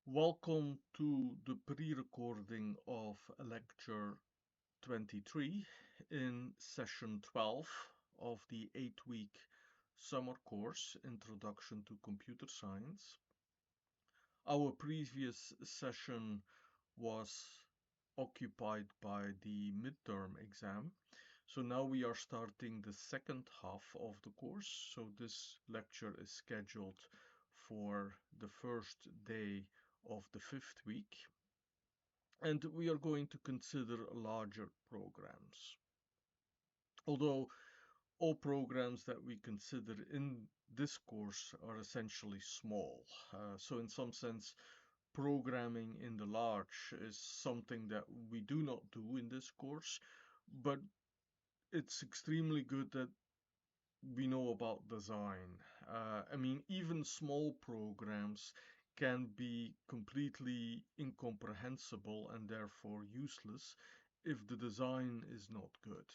Welcome to the pre-recording of lecture 23 in session 12 of the 8-week summer course, Introduction to Computer Science. Our previous session was occupied by the midterm exam. So now we are starting the second half of the course. So this lecture is scheduled for the first day of the 5th week. And we are going to consider larger programs. Although all programs that we consider in this course are essentially small. So in some sense, programming in the large is something that we do not do in this course, but it's extremely good that we know about design. I mean, even small programs can be completely incomprehensible and therefore useless if the design is not good.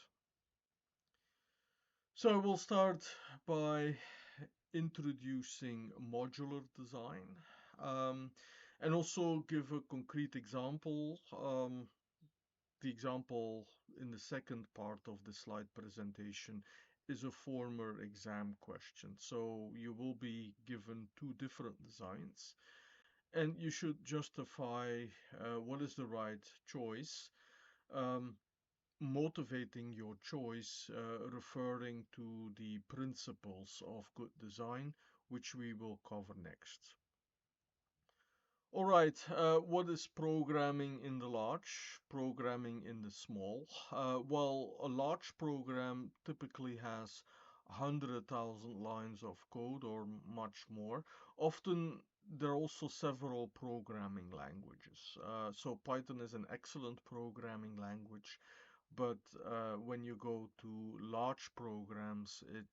So I will start by introducing modular design and also give a concrete example. The example in the second part of the slide presentation is a former exam question. So you will be given two different designs and you should justify what is the right choice, um, motivating your choice, referring to the principles of good design, which we will cover next. All right, what is programming in the large, programming in the small? Well, a large program typically has 100,000 lines of code or much more. Often there are also several programming languages. So Python is an excellent programming language, but when you go to large programs, it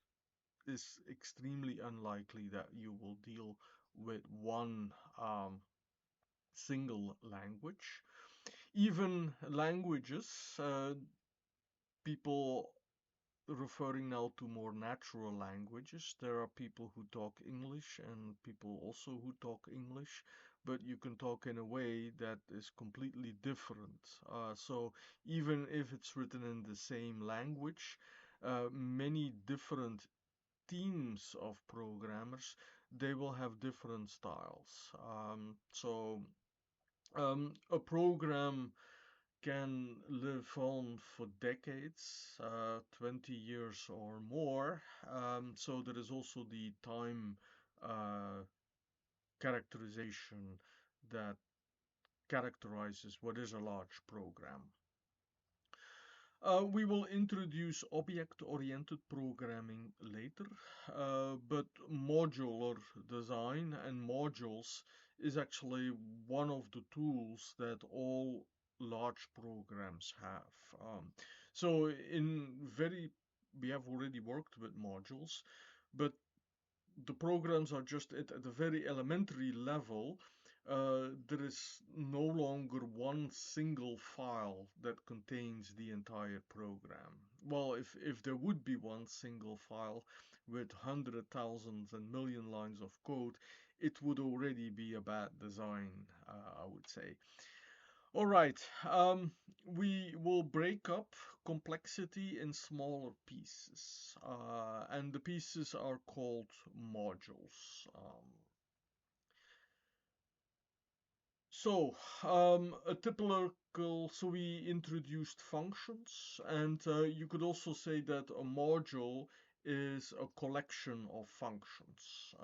is extremely unlikely that you will deal with one single language. Even languages, people referring now to more natural languages. There are people who talk English and people also who talk English, but you can talk in a way that is completely different. So even if it's written in the same language, many different teams of programmers, they will have different styles. A program can live on for decades, 20 years or more. So there is also the time uh, characterization that characterizes what is a large program. We will introduce object-oriented programming later, but modular design and modules is actually one of the tools that all large programs have. So we have already worked with modules, but the programs are just at a very elementary level. There is no longer one single file that contains the entire program. Well, if there would be one single file with hundred thousands and million lines of code, it would already be a bad design, I would say. All right, we will break up complexity in smaller pieces, and the pieces are called modules. A typical, so we introduced functions, and you could also say that a module is a collection of functions,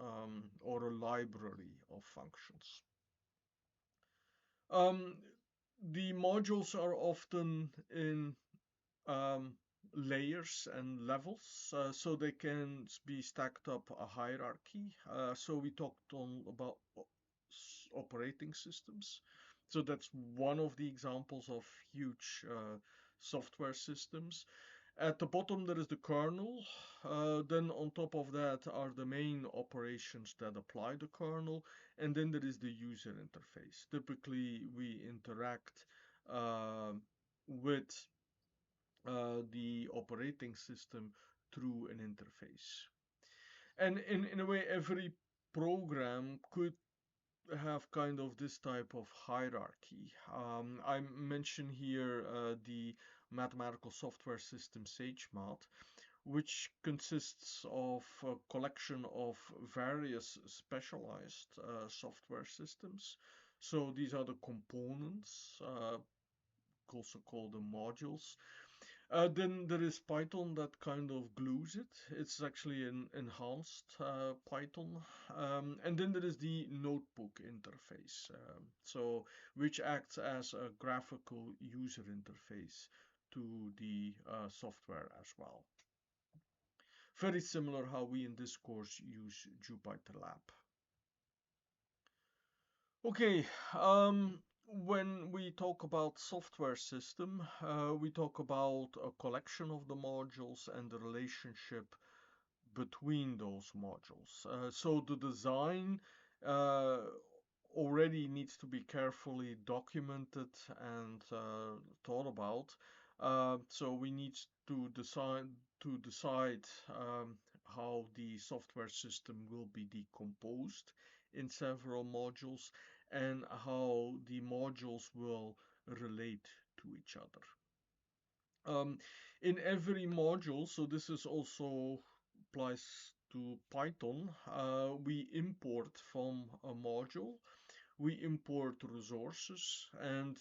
or a library of functions. Um, the modules are often in um, layers and levels, so they can be stacked up a hierarchy. So we talked about operating systems. So that's one of the examples of huge software systems. At the bottom there is the kernel. Then on top of that are the main operations that apply the kernel, and then there is the user interface. Typically we interact with the operating system through an interface. And in a way, every program could have kind of this type of hierarchy. I mention here the mathematical software system SageMath, which consists of a collection of various specialized software systems. So these are the components, also called the modules. Then there is Python that kind of glues it. It's actually an enhanced Python. And then there is the notebook interface, so which acts as a graphical user interface to the software as well. Very similar how we in this course use JupyterLab. Okay, when we talk about software system, we talk about a collection of the modules and the relationship between those modules. So the design uh, already needs to be carefully documented and thought about. So we need to decide how the software system will be decomposed in several modules and how the modules will relate to each other. In every module, so this is also applies to Python, we import from a module, we import resources, and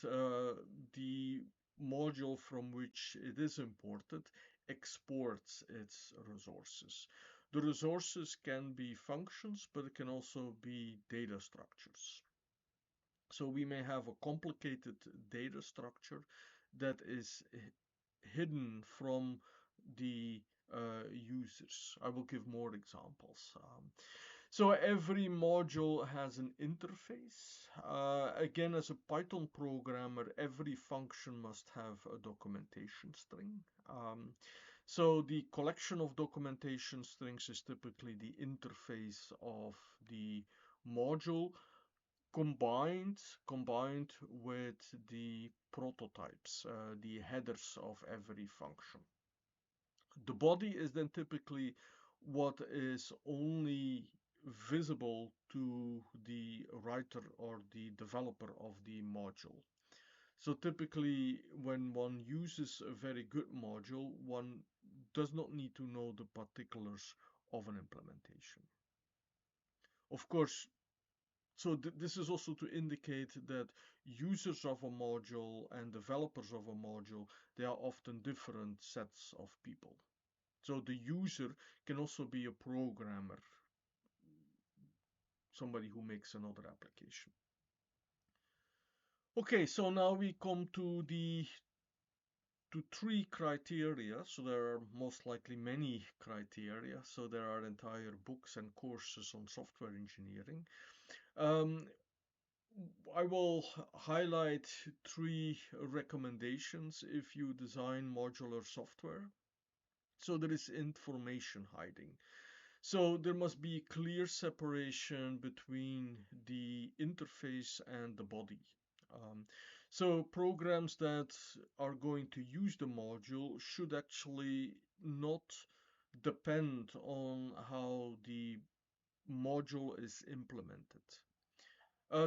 the module from which it is imported exports its resources. The resources can be functions, but it can also be data structures. So we may have a complicated data structure that is hidden from the users. I will give more examples. So every module has an interface. Again, as a Python programmer, every function must have a documentation string. So the collection of documentation strings is typically the interface of the module combined with the prototypes, the headers of every function. The body is then typically what is only visible to the writer or the developer of the module. So typically, when one uses a very good module, one does not need to know the particulars of an implementation. Of course, so this is also to indicate that users of a module and developers of a module, they are often different sets of people. So the user can also be a programmer, somebody who makes another application. Okay, so now we come to three criteria. So there are most likely many criteria. So there are entire books and courses on software engineering. I will highlight three recommendations if you design modular software. So there is information hiding. So there must be clear separation between the interface and the body. So programs that are going to use the module should actually not depend on how the module is implemented.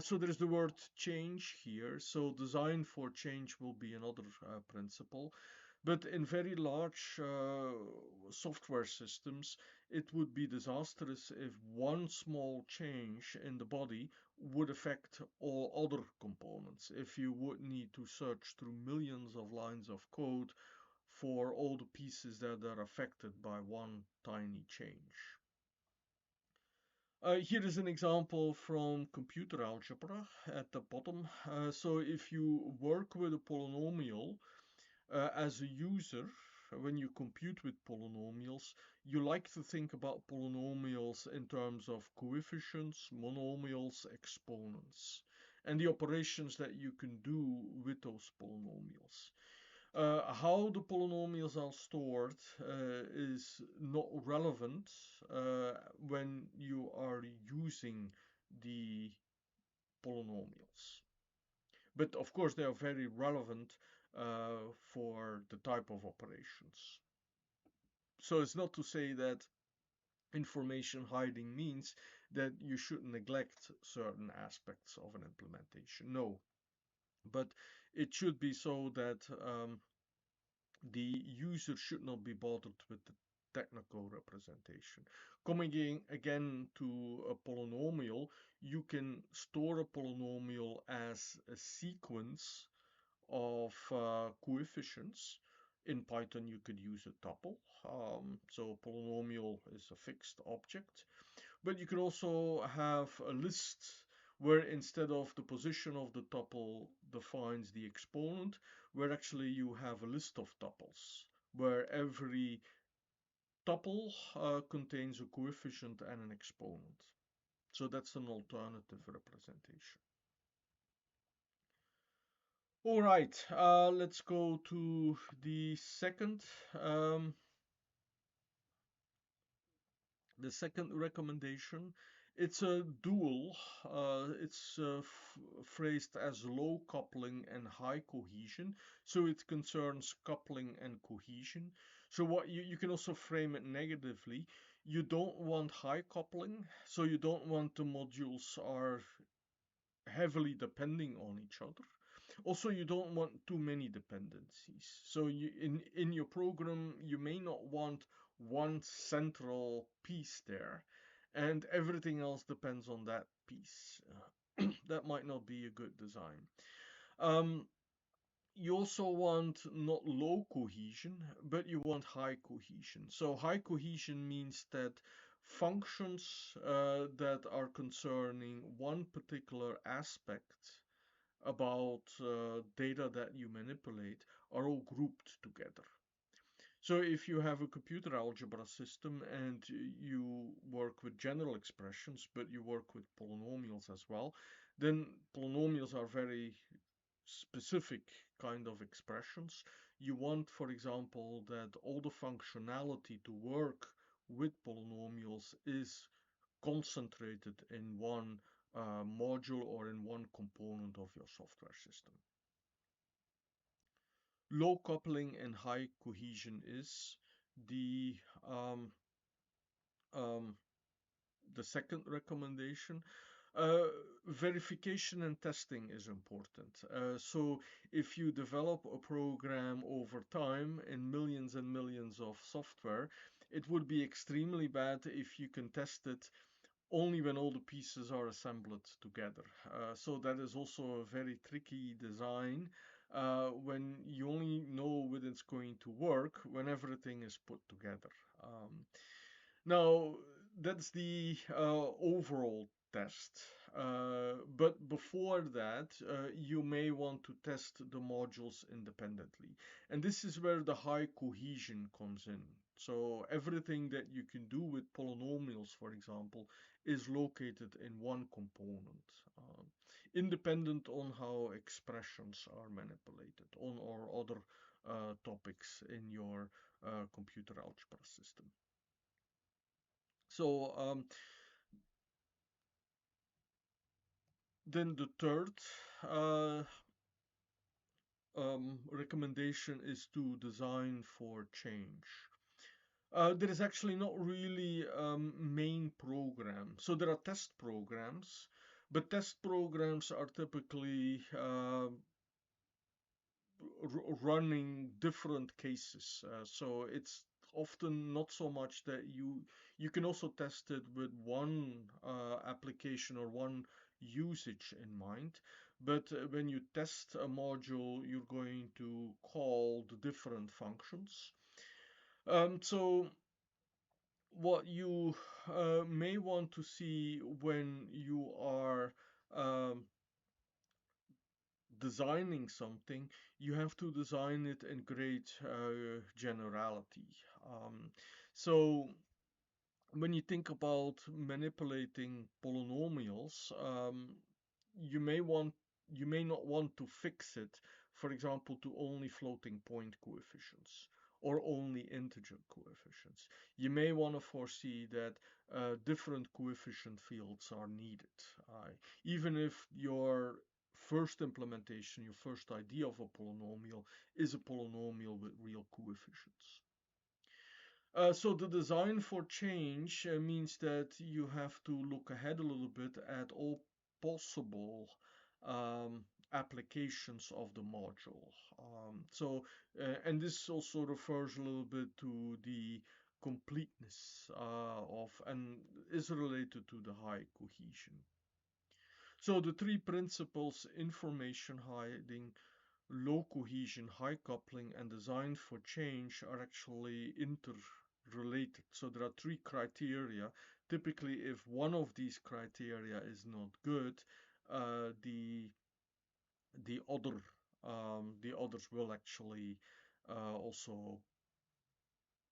So there's the word change here. So design for change will be another principle. But in very large software systems, it would be disastrous if one small change in the body would affect all other components. If you would need to search through millions of lines of code for all the pieces that are affected by one tiny change. Here is an example from computer algebra at the bottom. So if you work with a polynomial as a user, when you compute with polynomials, you like to think about polynomials in terms of coefficients, monomials, exponents, and the operations that you can do with those polynomials. How the polynomials are stored is not relevant when you are using the polynomials. But of course, they are very relevant for the type of operations. So it's not to say that information hiding means that you should neglect certain aspects of an implementation. No, but it should be so that the user should not be bothered with the technical representation. Coming in again to a polynomial, you can store a polynomial as a sequence of coefficients. In Python, you could use a tuple. So a polynomial is a fixed object. But you could also have a list where instead of the position of the tuple defines the exponent, where actually you have a list of tuples, where every tuple contains a coefficient and an exponent. So that's an alternative representation. All right, let's go to the um, second recommendation. It's a dual. It's phrased as low coupling and high cohesion. So it concerns coupling and cohesion. So what you can also frame it negatively. You don't want high coupling, so you don't want the modules are heavily depending on each other. Also, you don't want too many dependencies. So in your program, you may not want one central piece there, and everything else depends on that piece. That might not be a good design. Um, you also want not low cohesion, but you want high cohesion. So high cohesion means that functions that are concerning one particular aspect about data that you manipulate are all grouped together. So if you have a computer algebra system and you work with general expressions, but you work with polynomials as well, then polynomials are very specific kind of expressions. You want, for example, that all the functionality to work with polynomials is concentrated in one module or in one component of your software system. Low coupling and high cohesion is the um, um, the second recommendation. Uh, Verification and testing is important. So if you develop a program over time in millions and millions of software, it would be extremely bad if you can test it only when all the pieces are assembled together. So that is also a very tricky design when you only know when it's going to work when everything is put together. Now, that's the overall test. But before that, you may want to test the modules independently. And this is where the high cohesion comes in. So everything that you can do with polynomials, for example, is located in one component, independent on how expressions are manipulated on or other topics in your computer algebra system. So then the third uh, recommendation is to design for change. There is actually not really main program. So there are test programs, but test programs are typically running different cases. So it's often not so much that you can also test it with one application or one usage in mind. But when you test a module, you're going to call the different functions. So what you may want to see when you are um, designing something, you have to design it in great generality. So when you think about manipulating polynomials, you may want you may not want to fix it, for example, to only floating point coefficients or only integer coefficients. You may want to foresee that different coefficient fields are needed. Even if your first implementation, your first idea of a polynomial is a polynomial with real coefficients. So the design for change means that you have to look ahead a little bit at all possible applications of the module. And this also refers a little bit to the completeness of and is related to the high cohesion. So the three principles: information hiding, low cohesion, high coupling, and design for change are actually interrelated. So there are three criteria. Typically, if one of these criteria is not good, uh, the the other the others will actually also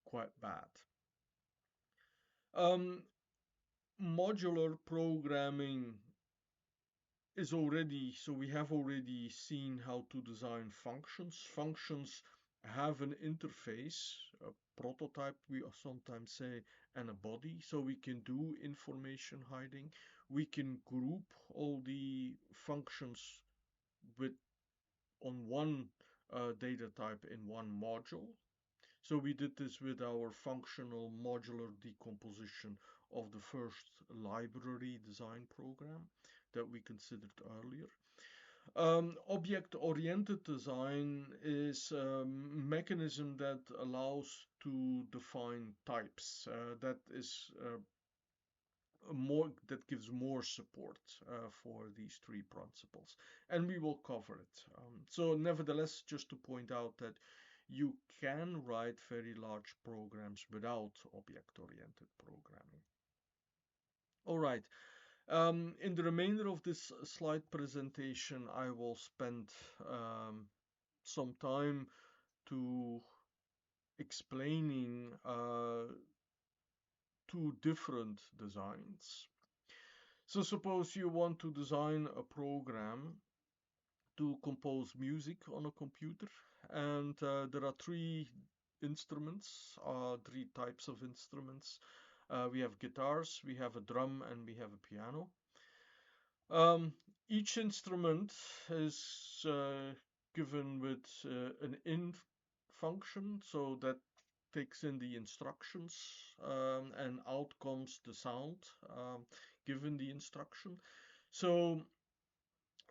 quite bad. Um, Modular programming is already, so we have already seen how to design functions. Functions have an interface, a prototype, we sometimes say, and a body. So we can do information hiding. We can group all the functions with on one data type in one module. So we did this with our functional modular decomposition of the first library design program that we considered earlier. Object-oriented design is a mechanism that allows to define types. That is that gives more support for these three principles, and we will cover it. So, nevertheless, just to point out that you can write very large programs without object-oriented programming. All right. In the remainder of this slide presentation, I will spend some time to explaining two different designs. So suppose you want to design a program to compose music on a computer, and there are three types of instruments. We have guitars, we have a drum, and we have a piano. Um, each instrument is given with an in function, so that takes in the instructions, and out comes the sound given the instruction. So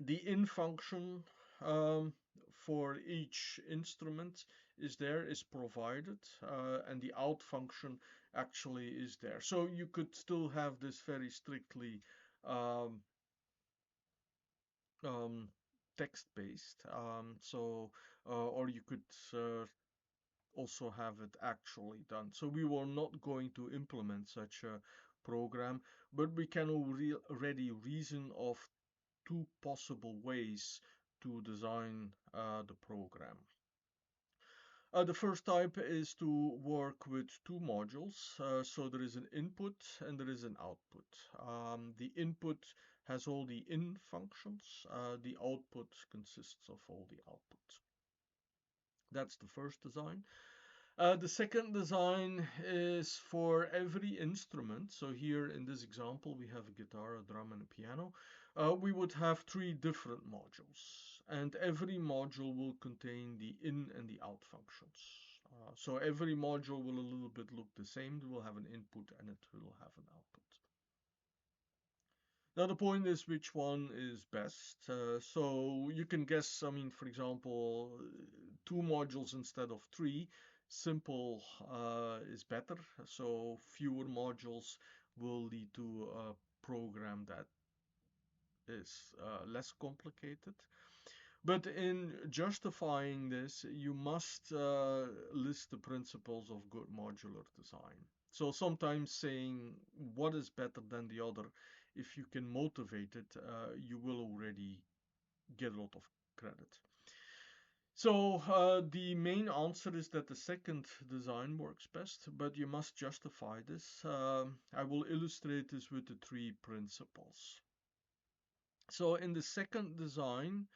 the in function um, for each instrument is provided, and the out function actually is there. So you could still have this very strictly um, um, text-based. Or you could also have it actually done. So we were not going to implement such a program, but we can already reason of two possible ways to design the program. The first type is to work with two modules. So there is an input and there is an output. The input has all the in functions. The output consists of all the output. That's the first design. The second design is for every instrument. So here in this example, we have a guitar, a drum, and a piano. We would have three different modules, and every module will contain the in and the out functions. So every module will a little bit look the same. It will have an input and it will have an output. Now the point is which one is best. So you can guess, I mean, for example, two modules instead of three. Simple is better. So fewer modules will lead to a program that is less complicated. But in justifying this, you must list the principles of good modular design. So sometimes saying what is better than the other, if you can motivate it, you will already get a lot of credit. So the main answer is that the second design works best, but you must justify this. I will illustrate this with the three principles. So in the second design,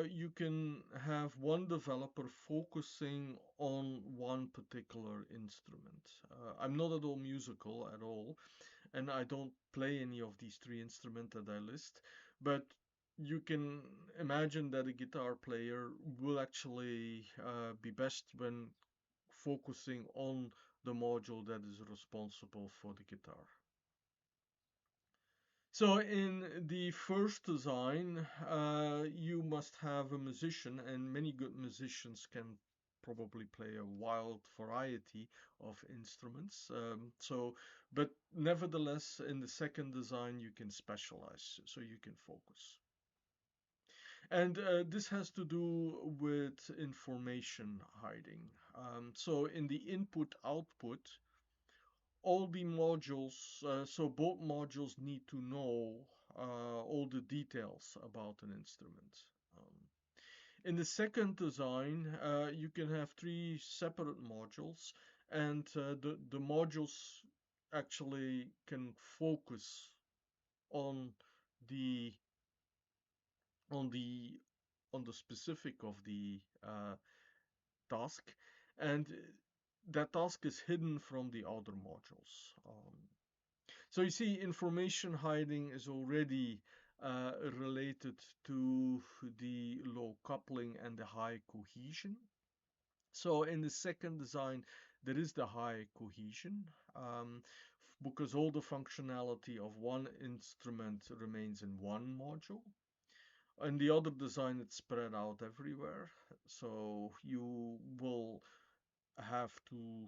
you can have one developer focusing on one particular instrument. I'm not at all musical at all, and I don't play any of these three instruments that I list, but you can imagine that a guitar player will actually be best when focusing on the module that is responsible for the guitar. So in the first design, you must have a musician, and many good musicians can probably play a wild variety of instruments. But nevertheless, in the second design, you can specialize, so you can focus. And this has to do with information hiding. So in the input-output, all the modules, so both modules need to know all the details about an instrument. Um, in the second design, you can have three separate modules, and the modules actually can focus on the on the on the specific of the task, and that task is hidden from the other modules. So you see, information hiding is already related to the low coupling and the high cohesion. So in the second design, there is the high cohesion because all the functionality of one instrument remains in one module. In the other design, it's spread out everywhere. So you will have to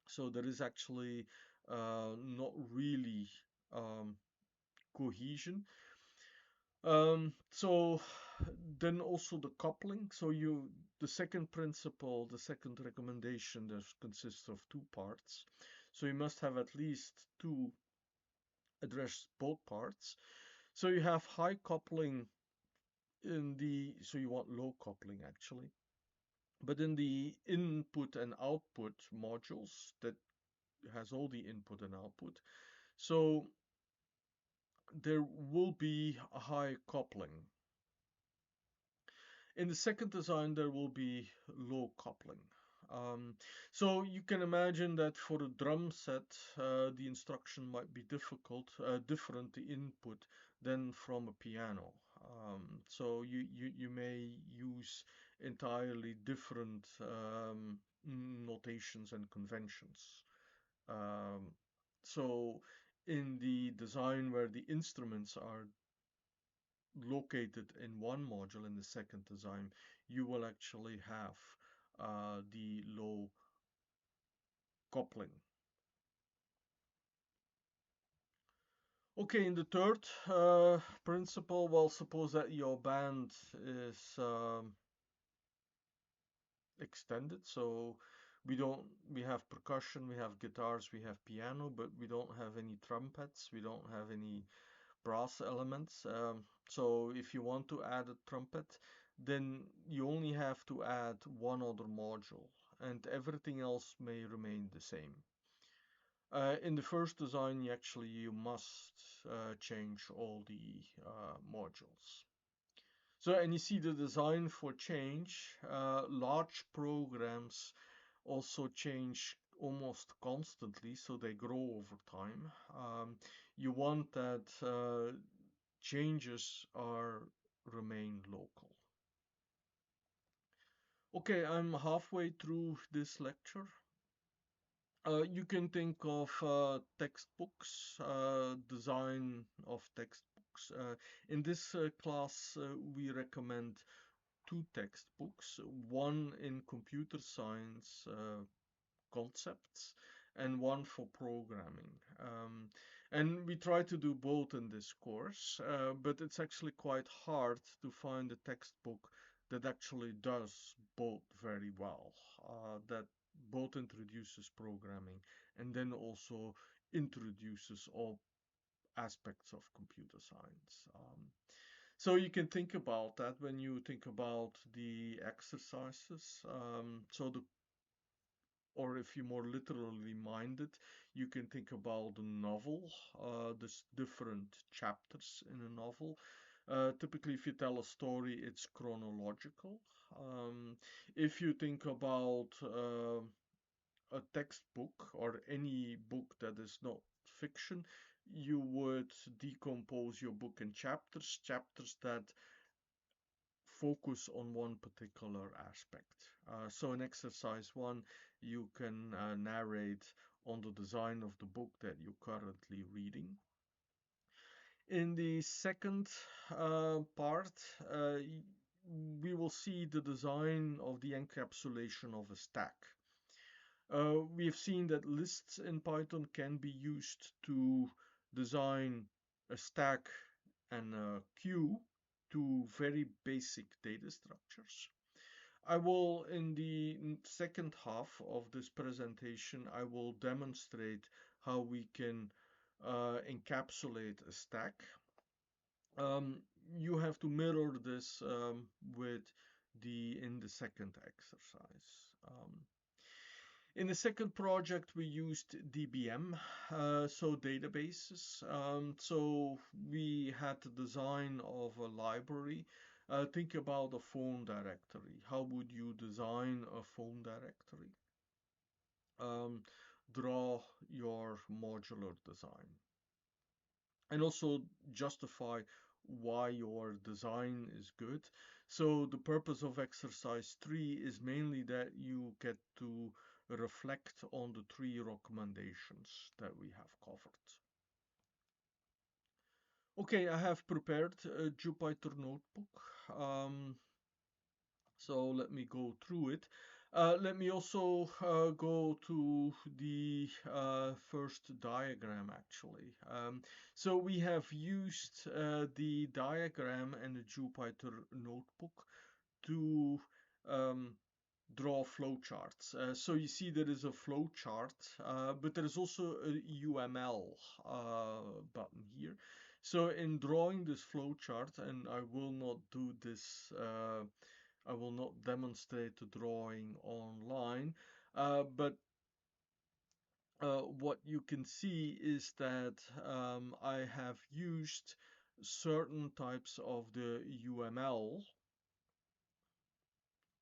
so there is actually not really um, cohesion. So then also the coupling. So the second principle, the second recommendation, that consists of two parts. So you must have at least two address both parts. So you have high coupling so you want low coupling actually. But in the input and output modules that has all the input and output, so there will be a high coupling. In the second design, there will be low coupling. So you can imagine that for a drum set, the instruction might be different, the input, than from a piano. So you may use entirely different notations and conventions. Um, so in the design where the instruments are located in one module in the second design, you will actually have the low coupling. Okay, in the third principle, well, suppose that your band is extended, so we have percussion, we have guitars, we have piano, but we don't have any trumpets, we don't have any brass elements. So if you want to add a trumpet, then you only have to add one other module, and everything else may remain the same. In the first design, you must change all the modules. So, and you see the design for change. Large programs also change almost constantly, so they grow over time. You want that changes remain local. Okay, I'm halfway through this lecture. You can think of textbooks, design of textbooks. In this class, we recommend two textbooks, one in computer science concepts and one for programming. And we try to do both in this course, but it's actually quite hard to find a textbook that actually does both very well, that both introduces programming and then also introduces all aspects of computer science. So you can think about that when you think about the exercises. Or if you're more literally minded, you can think about a novel. There's different chapters in a novel. Typically, if you tell a story, it's chronological. If you think about a textbook or any book that is not fiction, you would decompose your book in chapters, chapters that focus on one particular aspect. So in exercise 1, you can narrate on the design of the book that you're currently reading. In the second part, we will see the design of the encapsulation of a stack. We've seen that lists in Python can be used to design a stack and a queue to very basic data structures. I will, in the second half of this presentation, I will demonstrate how we can encapsulate a stack. You have to mirror this in the second exercise. In the second project, we used DBM, so databases. So we had the design of a library. Think about a phone directory. How would you design a phone directory? Draw your modular design. And also justify why your design is good. So the purpose of exercise 3 is mainly that you get to reflect on the 3 recommendations that we have covered. Okay, I have prepared a Jupyter notebook. So let me go through it. Let me also go to the first diagram actually. So we have used the diagram and the Jupyter notebook to draw flowcharts. So you see there is a flowchart, but there is also a UML button here. So in drawing this flowchart, and I will not do this I will not demonstrate the drawing online, but what you can see is that I have used certain types of the UML.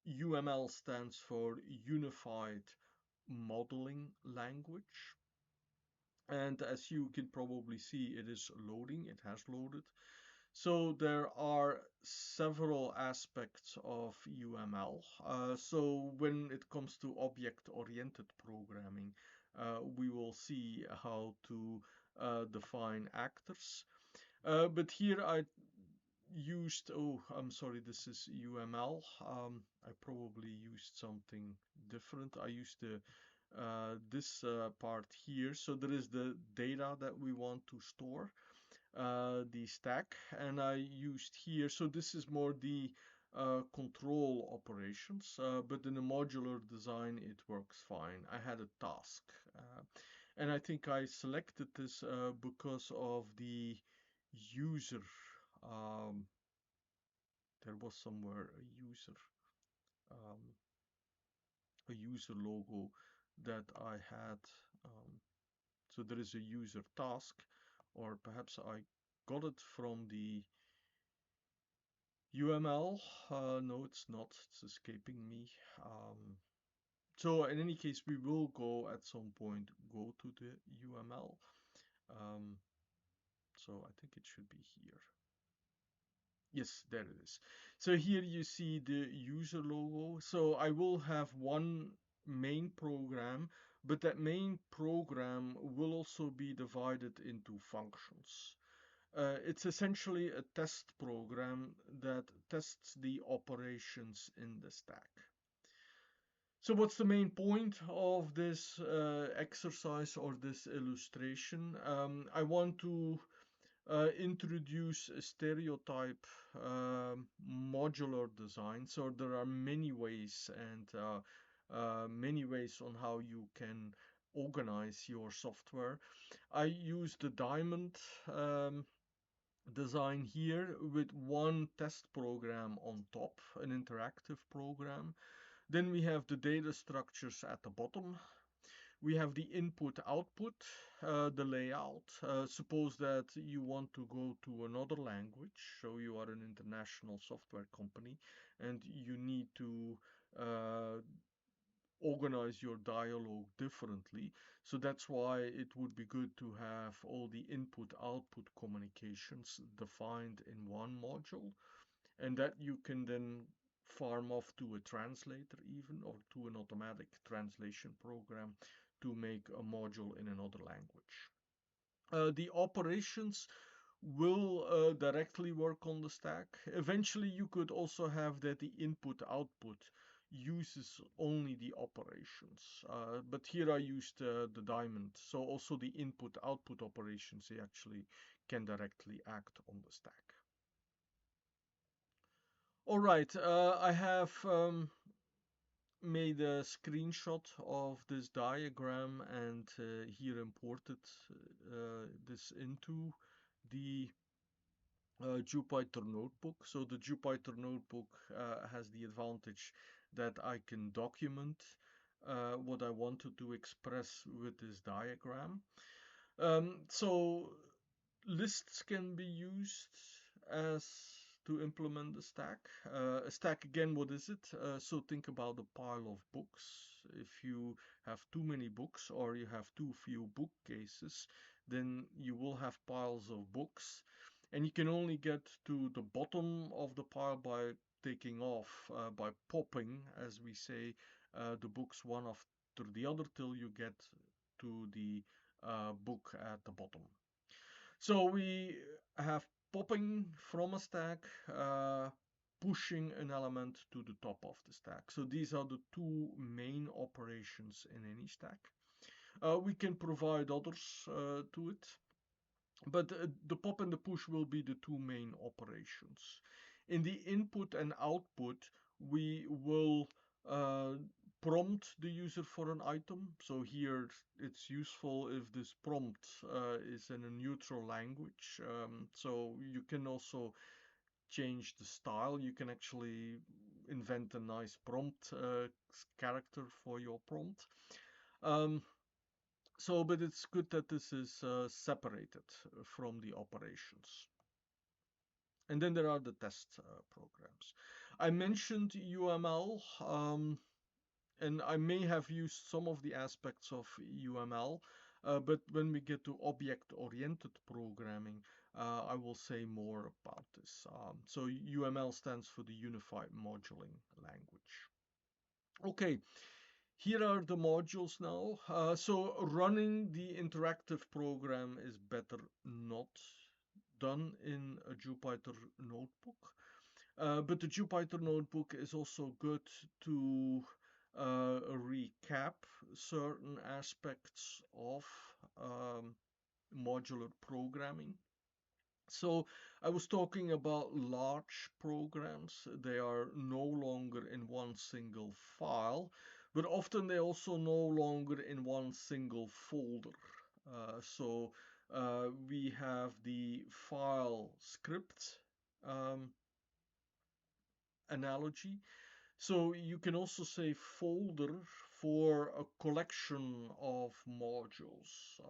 UML stands for Unified Modeling Language. And as you can probably see, it is loading, it has loaded. So there are several aspects of UML. So when it comes to object-oriented programming, we will see how to define actors. But here I used, oh, I'm sorry, this is UML. I probably used something different. I used this part here. So there is the data that we want to store, the stack, and I used here, so this is more the control operations, but in a modular design it works fine. I had a task, and I think I selected this because of the user. There was somewhere um, a user logo that I had. So there is a user task, or perhaps I got it from the UML. No, it's not. It's escaping me. So in any case, we will go at some point go to the UML. So I think it should be here. Yes, there it is. So here you see the user logo. So I will have one main program, but that main program will also be divided into functions. It's essentially a test program that tests the operations in the stack. So what's the main point of this exercise or this illustration? I want to introduce a stereotype modular design. So there are many ways and many ways on how you can organize your software. I use the diamond design here with one test program on top, an interactive program. Then we have the data structures at the bottom. We have the input output, the layout. Suppose that you want to go to another language, so you are an international software company and you need to organize your dialogue differently. So that's why it would be good to have all the input output communications defined in one module. and that you can then farm off to a translator even, or to an automatic translation program to make a module in another language. The operations will directly work on the stack. Eventually, you could also have that the input-output uses only the operations. But here I used the diamond, so also the input-output operations, they actually can directly act on the stack. All right, I have made a screenshot of this diagram and here imported this into the Jupyter Notebook. So the Jupyter Notebook has the advantage that I can document what I wanted to express with this diagram. So lists can be used as to implement the stack. A stack, again, what is it? So think about a pile of books. If you have too many books or you have too few bookcases, then you will have piles of books. And you can only get to the bottom of the pile by taking off, by popping, as we say, the books one after the other till you get to the book at the bottom. So we have popping from a stack, pushing an element to the top of the stack. So these are the two main operations in any stack. We can provide others to it, but the pop and the push will be the two main operations. In the input and output, we will uh, prompt the user for an item. So here it's useful if this prompt is in a neutral language. So you can also change the style. You can actually invent a nice prompt character for your prompt. Um, but it's good that this is separated from the operations. And then there are the test programs. I mentioned UML, and I may have used some of the aspects of UML, but when we get to object-oriented programming, I will say more about this. So UML stands for the Unified Modeling Language. Okay, here are the modules now. So running the interactive program is better not done in a Jupyter notebook. But the Jupyter notebook is also good to recap certain aspects of modular programming. So I was talking about large programs. They are no longer in one single file, but often they also no longer in one single folder. We have the file script analogy. So you can also say folder for a collection of modules.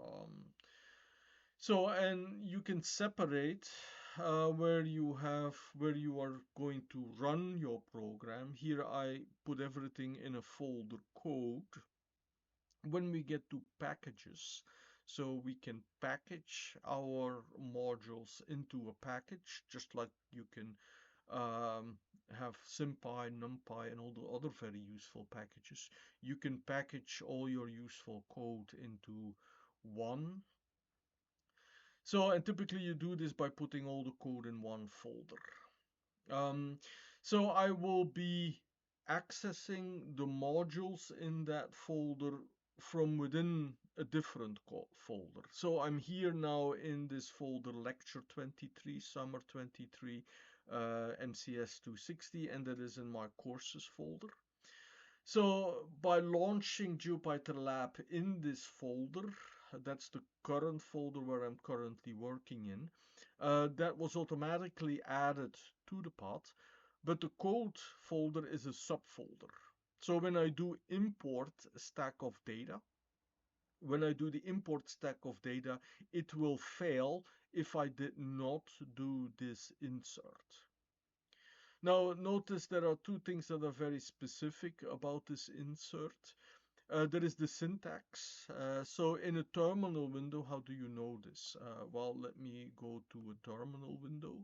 And you can separate where you are going to run your program. Here I put everything in a folder code. When we get to packages, so we can package our modules into a package, just like you can have SymPy, NumPy, and all the other very useful packages. You can package all your useful code into one. And typically you do this by putting all the code in one folder. So I will be accessing the modules in that folder from within a different folder. So I'm here now in this folder lecture 23, summer 23, MCS 260, and that is in my courses folder. So by launching Jupyter Lab in this folder, that's the current folder where I'm currently working in, that was automatically added to the path, but the code folder is a subfolder. So when I do import stack of data, when I do the import stack of data, it will fail if I did not do this insert. Now notice there are two things that are very specific about this insert. There is the syntax. So in a terminal window, how do you know this? Well, let me go to a terminal window.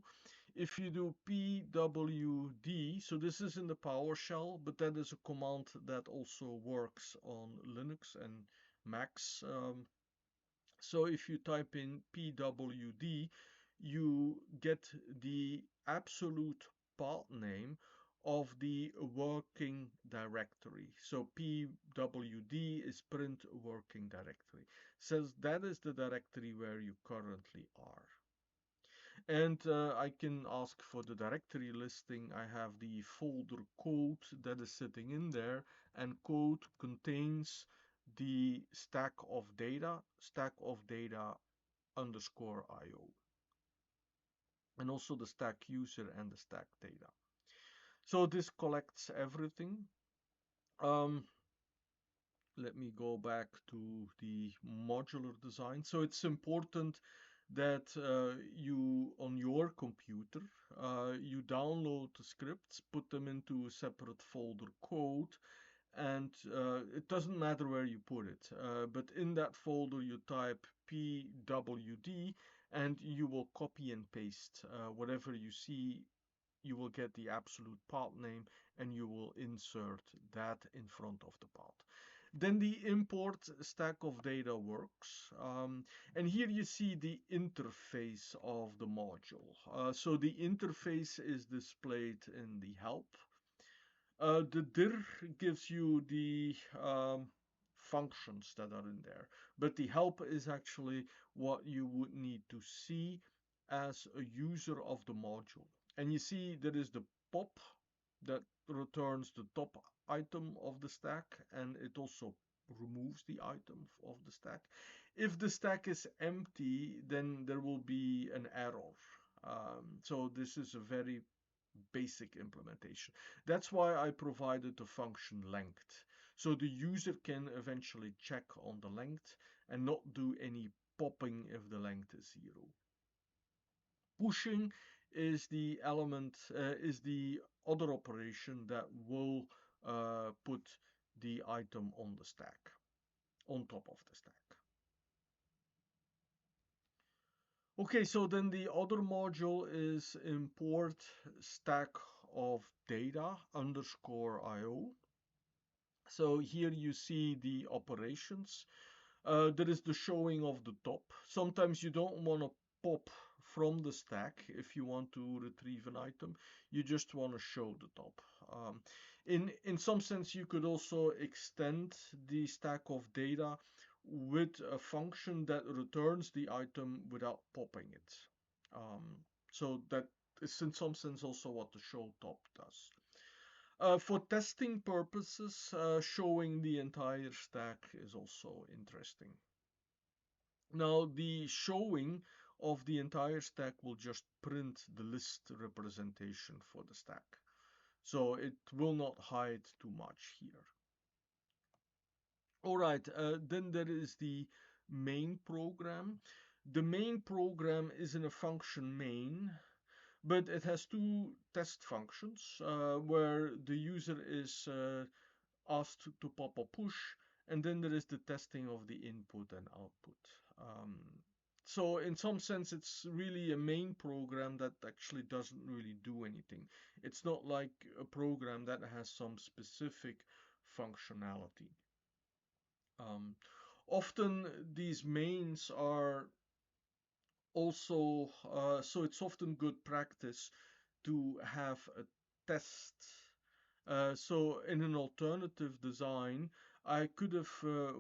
if you do pwd, so this is in the PowerShell, but that is a command that also works on Linux and Macs. So if you type in pwd, you get the absolute path name of the working directory. So pwd is print working directory. Says that is the directory where you currently are. And I can ask for the directory listing. I have the folder code that is sitting in there, and code contains the stack of data underscore IO, and also the stack user and the stack data. So this collects everything. Um, Let me go back to the modular design. So it's important that you, on your computer, you download the scripts, put them into a separate folder code, and it doesn't matter where you put it, but in that folder you type pwd, and you will copy and paste whatever you see. You will get the absolute path name, and you will insert that in front of the path. Then the import stack of data works. And here you see the interface of the module. So the interface is displayed in the help. The dir gives you the functions that are in there, but the help is actually what you would need to see as a user of the module. And you see there is the pop that returns the top item of the stack, and it also removes the item of the stack. If the stack is empty, then there will be an error. So this is a very basic implementation. That's why I provided the function length. So the user can eventually check on the length and not do any popping if the length is 0. Pushing is the element, is the other operation that will put the item on the stack, on top of the stack. Okay, so then the other module is import stack of data underscore IO. So here you see the operations. There is the showing of the top. Sometimes you don't want to pop from the stack if you want to retrieve an item. You just want to show the top. In some sense, you could also extend the stack of data with a function that returns the item without popping it. So that is in some sense also what the show top does. For testing purposes, showing the entire stack is also interesting. Now, the showing of the entire stack will just print the list representation for the stack. So it will not hide too much here. All right, then there is the main program. The main program is in a function main, but it has two test functions where the user is asked to pop or push, and then there is the testing of the input and output. So in some sense, it's really a main program that actually doesn't really do anything. It's not like a program that has some specific functionality. Often these mains are also, so it's often good practice to have a test. So in an alternative design, I could have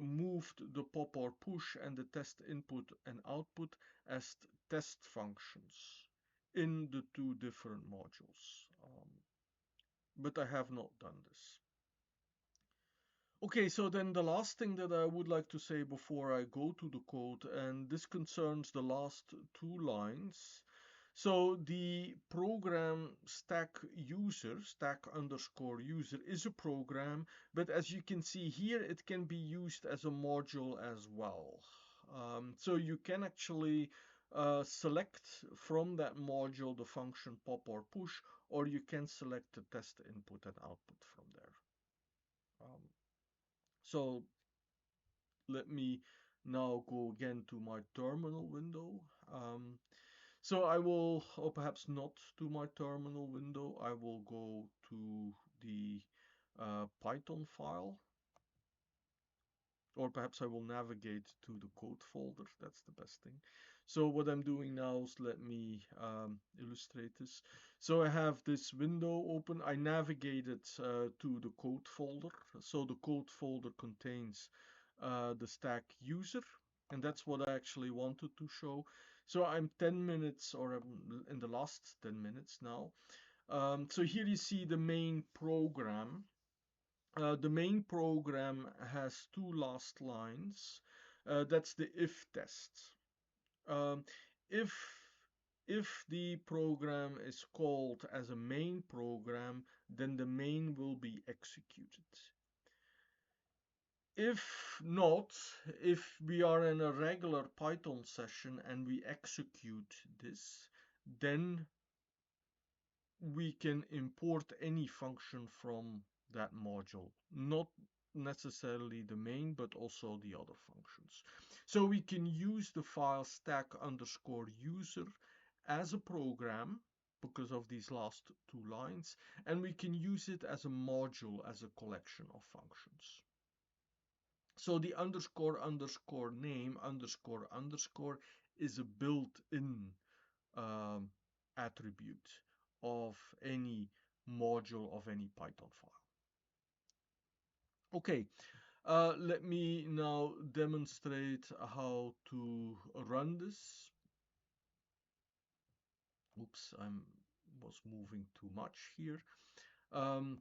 moved the pop or push and the test input and output as test functions in the two different modules. But I have not done this. Okay, so then the last thing that I would like to say before I go to the code, and this concerns the last two lines. So the program stack user, stack underscore user, is a program, but as you can see here, it can be used as a module as well. So you can actually select from that module the function pop or push, or you can select the test input and output from there. So let me now go again to my terminal window. So I will, or perhaps not to my terminal window, I will go to the Python file, or perhaps I will navigate to the code folder. That's the best thing. So what I'm doing now is, let me illustrate this. So I have this window open. I navigated to the code folder. So the code folder contains the stack user, and that's what I actually wanted to show. So I'm 10 minutes, or I'm in the last 10 minutes now. So here you see the main program. The main program has two last lines. That's the if test. Um, if if the program is called as a main program, then the main will be executed. If not, if we are in a regular Python session and we execute this, then we can import any function from that module, not necessarily the main, but also the other functions. So we can use the file stack underscore user as a program because of these last two lines, and we can use it as a module, as a collection of functions. So the underscore underscore name underscore underscore is a built-in um, attribute of any module of any Python file. Okay, let me now demonstrate how to run this. Oops, I was moving too much here.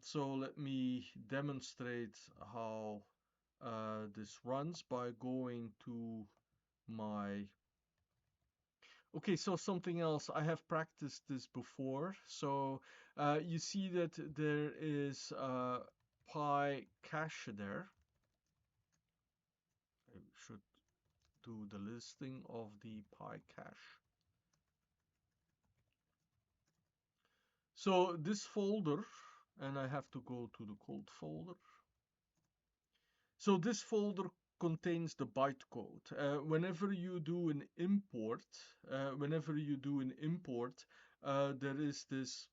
So let me demonstrate how this runs by going to my Okay, so something else. I have practiced this before. So you see that there is Pi cache there. I should do the listing of the Pi cache. So this folder, and I have to go to the code folder. So this folder contains the bytecode. Whenever you do an import, there is this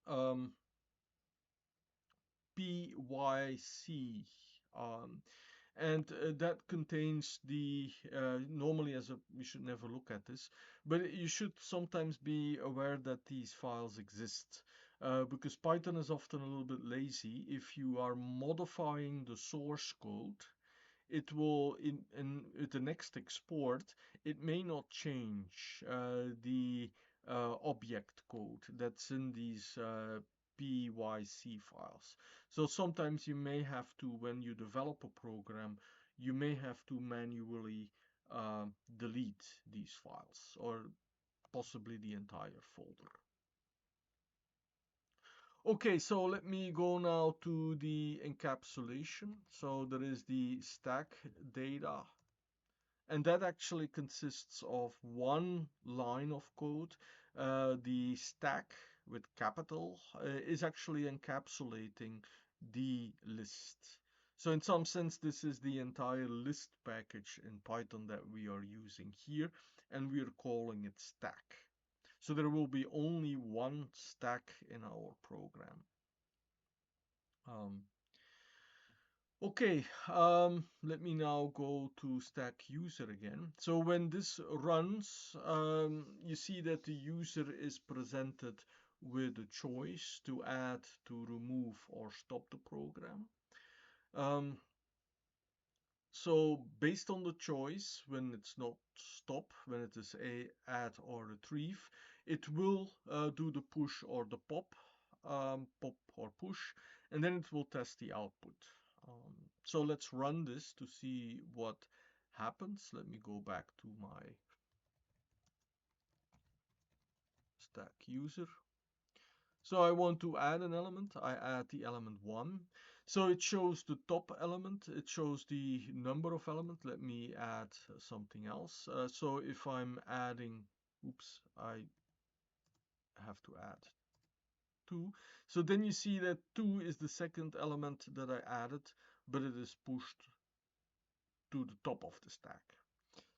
um, PYC, and that contains the normally as a we should never look at this, but you should sometimes be aware that these files exist, because Python is often a little bit lazy. If you are modifying the source code, it will in the next export, it may not change the object code that's in these PYC files. So sometimes you may have to, when you develop a program, you may have to manually delete these files, or possibly the entire folder. Okay, so let me go now to the encapsulation. So there is the stack data, and that actually consists of one line of code. The stack with capital is actually encapsulating the list. So in some sense, this is the entire list package in Python that we are using here, and we are calling it stack. So there will be only one stack in our program. Okay, let me now go to stack user again. So when this runs, you see that the user is presented with a choice to add, to remove, or stop the program. So based on the choice, when it's not stop, when it is a add or retrieve, it will do the push or the pop, pop or push, and then it will test the output. So let's run this to see what happens. Let me go back to my stack user. So I want to add an element. I add the element 1. So it shows the top element. It shows the number of elements. Let me add something else. So if I'm adding, oops, I have to add 2. So then you see that 2 is the second element that I added, but it is pushed to the top of the stack.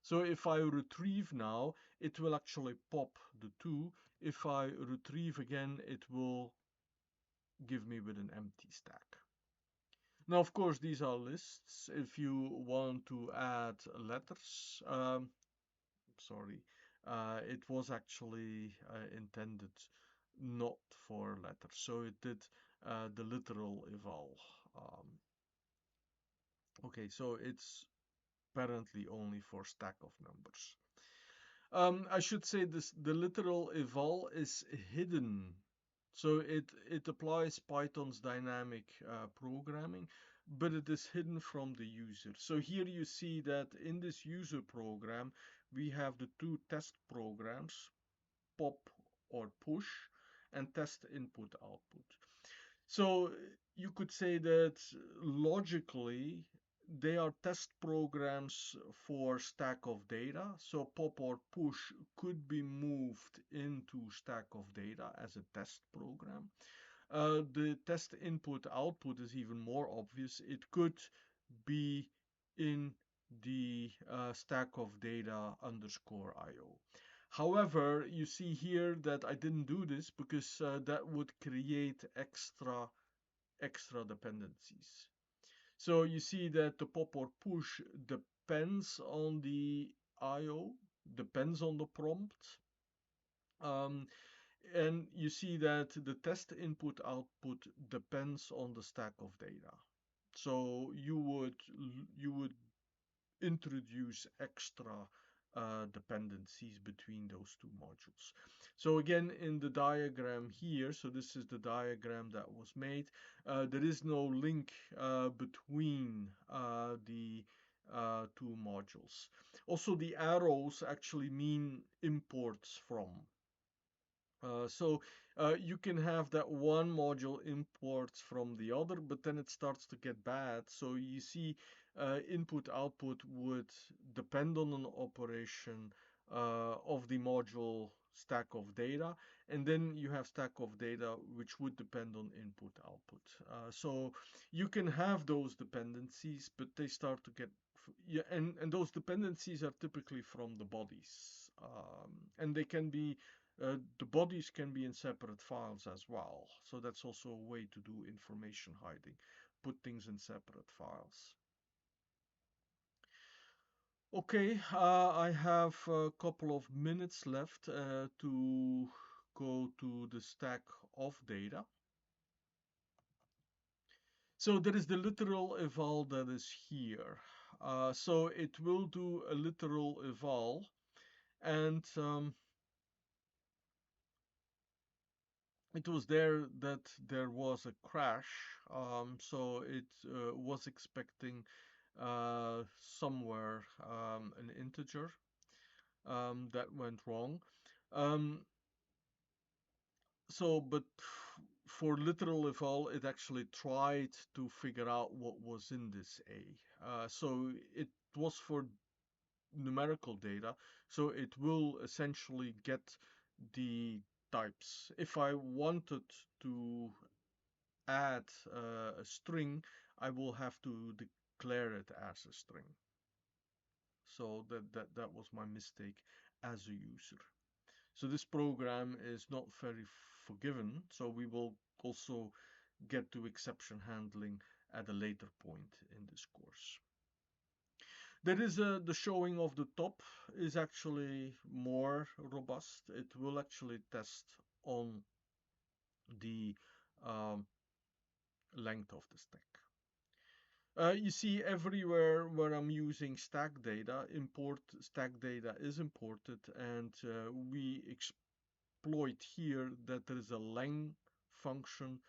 So if I retrieve now, it will actually pop the 2. If I retrieve again, it will give me with an empty stack. Now, of course, these are lists. If you want to add letters, sorry, it was actually intended not for letters. So it did the literal eval. Okay, so it's apparently only for stack of numbers. I should say this: the literal eval is hidden. So it applies Python's dynamic programming, but it is hidden from the user. So here you see that in this user program, we have the two test programs, pop or push, and test input output. So you could say that logically they are test programs for stack of data. So pop or push could be moved into stack of data as a test program. The test input output is even more obvious. It could be in the stack of data underscore IO. However, you see here that I didn't do this because that would create extra dependencies. So you see that the pop or push depends on the IO, depends on the prompt. And you see that the test input output depends on the stack of data. So you would introduce extra dependencies between those two modules. So again, in the diagram here, so this is the diagram that was made, there is no link between the two modules. Also, the arrows actually mean imports from. So you can have that one module imports from the other, but then it starts to get bad. So you see input output would depend on an operation of the module stack of data, and then you have stack of data which would depend on input output. So you can have those dependencies, but they start to get yeah, and those dependencies are typically from the bodies, and they can be the bodies can be in separate files as well. So that's also a way to do information hiding. Put things in separate files. Okay, I have a couple of minutes left to go to the stack of data. So there is the literal eval that is here. So it will do a literal eval, and it was there that there was a crash. So it was expecting somewhere an integer that went wrong. Um, but for literal eval, it actually tried to figure out what was in this A. So it was for numerical data, so it will essentially get the types. If I wanted to add a string, I will have to declare it as a string. So that was my mistake as a user. So this program is not very forgiving, so we will also get to exception handling at a later point in this course. There is the showing of the top is actually more robust. It will actually test on the um, length of the stack. You see everywhere where I'm using stack data, import stack data is imported, and we exploit here that there is a len function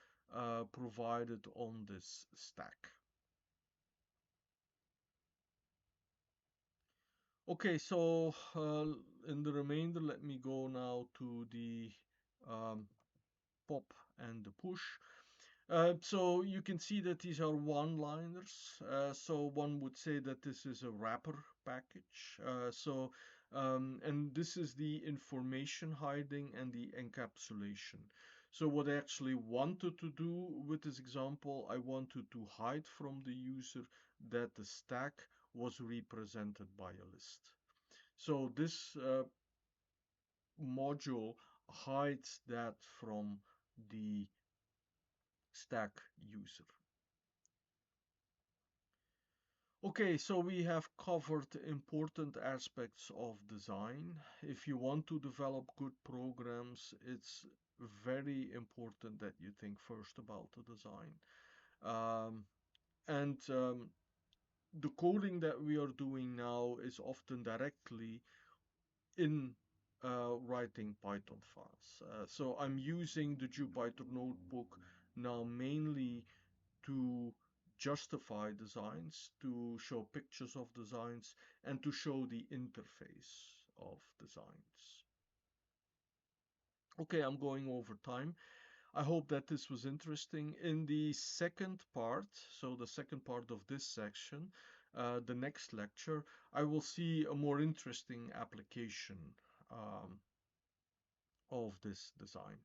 provided on this stack. Okay, so in the remainder, let me go now to the um, pop and the push. So you can see that these are one-liners. So one would say that this is a wrapper package. And this is the information hiding and the encapsulation. So what I actually wanted to do with this example, I wanted to hide from the user that the stack was represented by a list. So this module hides that from the stack user. Okay, so we have covered important aspects of design. If you want to develop good programs, it's very important that you think first about the design. Um, and the coding that we are doing now is often directly in writing Python files. So I'm using the Jupyter notebook now mainly to justify designs, to show pictures of designs, and to show the interface of designs. Okay, I'm going over time. I hope that this was interesting. In the second part, so the second part of this section, the next lecture, I will see a more interesting application of this design.